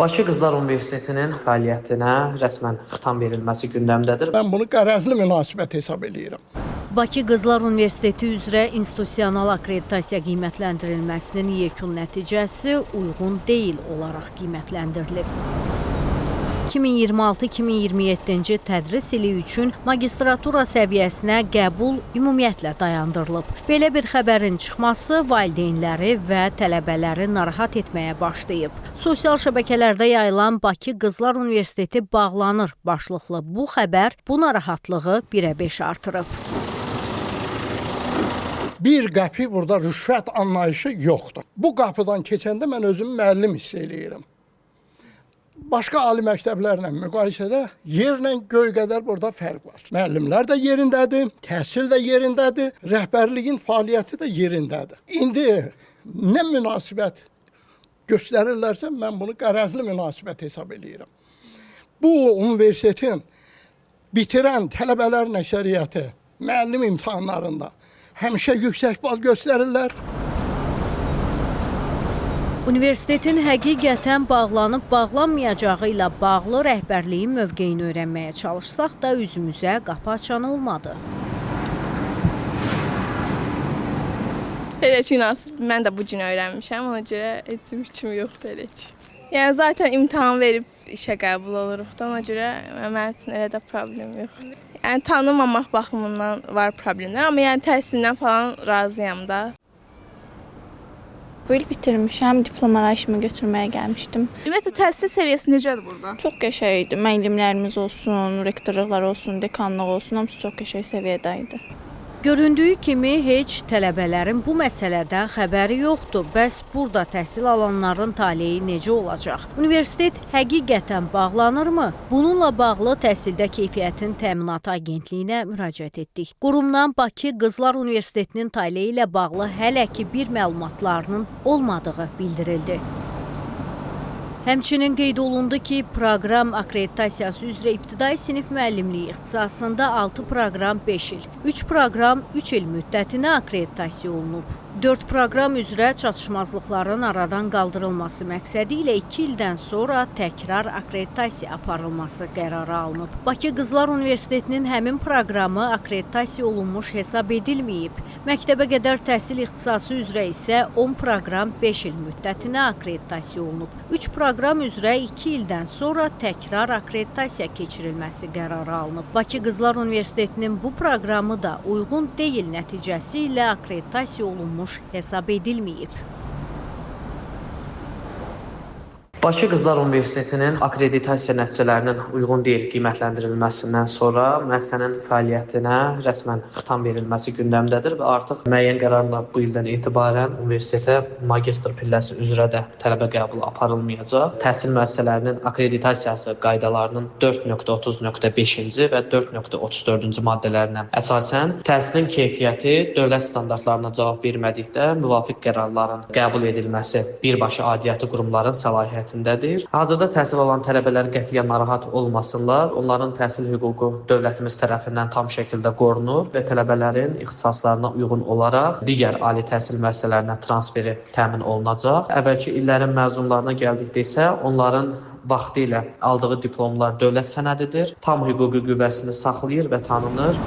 Bakı Qızlar Universitetinin fəaliyyətinə rəsmən xitam verilməsi gündəmdədir. Mən bunu qərəzli münasibət hesab edirəm. Bakı Qızlar Universiteti üzrə institusional akkreditasiya qiymətləndirilməsinin yekun nəticəsi uyğun deyil olaraq qiymətləndirilir. 2026-2027-ci tədris ili üçün magistratura səviyyəsinə qəbul ümumiyyətlə dayandırılıb. Belə bir xəbərin çıxması valideynləri və tələbələri narahat etməyə başlayıb. Sosial şəbəkələrdə yayılan Bakı Qızlar Universiteti bağlanır başlıqlı bu xəbər bu narahatlığı 1-ə 5 artırıb. Bir qəpi burada rüşvət anlayışı yoxdur. Bu qapıdan keçəndə mən özümü müəllim hiss eləyirəm. Başqa ali məktəblərlə müqayisədə yerlə göy qədər burada fərq var. Müəllimlər də yerindədir, təhsil də yerindədir, rəhbərliyin fəaliyyəti də yerindədir. İndi nə münasibət göstərirlərsə, mən bunu qərəzli münasibət hesab edirəm. Bu universitetin bitirən tələbələrin əksəriyyəti müəllim imtahanlarında həmişə yüksək bal göstərirlər. Universitetin həqiqətən bağlanıb bağlanmayacağı ilə bağlı rəhbərliyin mövqeyini öyrənməyə çalışsaq da üzümüzə qapı açan olmadı. Elə ki, mən də bu gün öyrənmişəm, ona görə heç bir hüküm yoxdur elə ki. Yəni, zaten imtahan verib işə qəbul oluruq da, ona görə mənim üçün elə də problem yoxdur. Yəni, tanımamaq baxımından var problemlər, amma yəni təhsilindən falan razıyam da. Bu il bitirmişəm, diplom arayışımı götürməyə gəlmişdim. Ümumiyyətlə təhsil səviyyəsi necədir burada? Çox qəşəng idi. Müəllimlərimiz olsun, rektorluqlar olsun, dekanlıq olsun, hamısı çox qəşəng səviyyədə idi. Göründüyü kimi heç tələbələrin bu məsələdən xəbəri yoxdur. Bəs burada təhsil alanların taleyi necə olacaq? Universitet həqiqətən bağlanırmı? Bununla bağlı təhsildə keyfiyyətin təminatı agentliyinə müraciət etdik. Qurumdan Bakı Qızlar Universitetinin taleyi ilə bağlı hələ ki bir məlumatlarının olmadığı bildirildi. Həmçinin qeyd olundu ki, proqram akkreditasiyası üzrə ibtidai sinif müəllimliyi ixtisasında 6 proqram 5 il, 3 proqram 3 il müddətinə akkreditasiya olunub. 4 proqram üzrə çatışmazlıqların aradan qaldırılması məqsədi ilə 2 ildən sonra təkrar akkreditasiya aparılması qərarı alınıb. Bakı Qızlar Universitetinin həmin proqramı akkreditasiya olunmuş hesab edilməyib. Məktəbə qədər təhsil ixtisası üzrə isə 10 proqram 5 il müddətinə akkreditasiya olunub. 3 proqram üzrə 2 ildən sonra təkrar akkreditasiya keçirilməsi qərarı alınıb. Bakı Qızlar Universitetinin bu proqramı da uyğun deyil nəticəsi ilə akkreditasiya olunmuş hesab edilməyib. Bakı Qızlar Universitetinin akkreditasiya nəticələrinin uyğun deyil qiymətləndirilməsindən sonra müəssisənin fəaliyyətinə rəsmən xitam verilməsi gündəmdədir və artıq müəyyən qərarla bu ildən etibarən universitetə magistr pilləsi üzrə də tələbə qəbulu aparılmayacaq. Təhsil müəssisələrinin akkreditasiyası qaydalarının 4.30.5-ci və 4.34-cü maddələrinə əsasən təhsilin keyfiyyəti dövlət standartlarına cavab vermədikdə müvafiq qərarların qəbul edilməsi birbaşa aidiyyatı qurumların səlahiyyəti Hazırda təhsil alan tələbələr qətiyyən narahat olmasınlar. Onların təhsil hüququ dövlətimiz tərəfindən tam şəkildə qorunur və tələbələrin ixtisaslarına uyğun olaraq digər ali təhsil müəssisələrinə transferi təmin olunacaq. Əvvəlki illərin məzunlarına gəldikdə isə onların vaxtilə aldığı diplomlar dövlət sənədidir. Tam hüquqi qüvvəsini saxlayır və tanınır.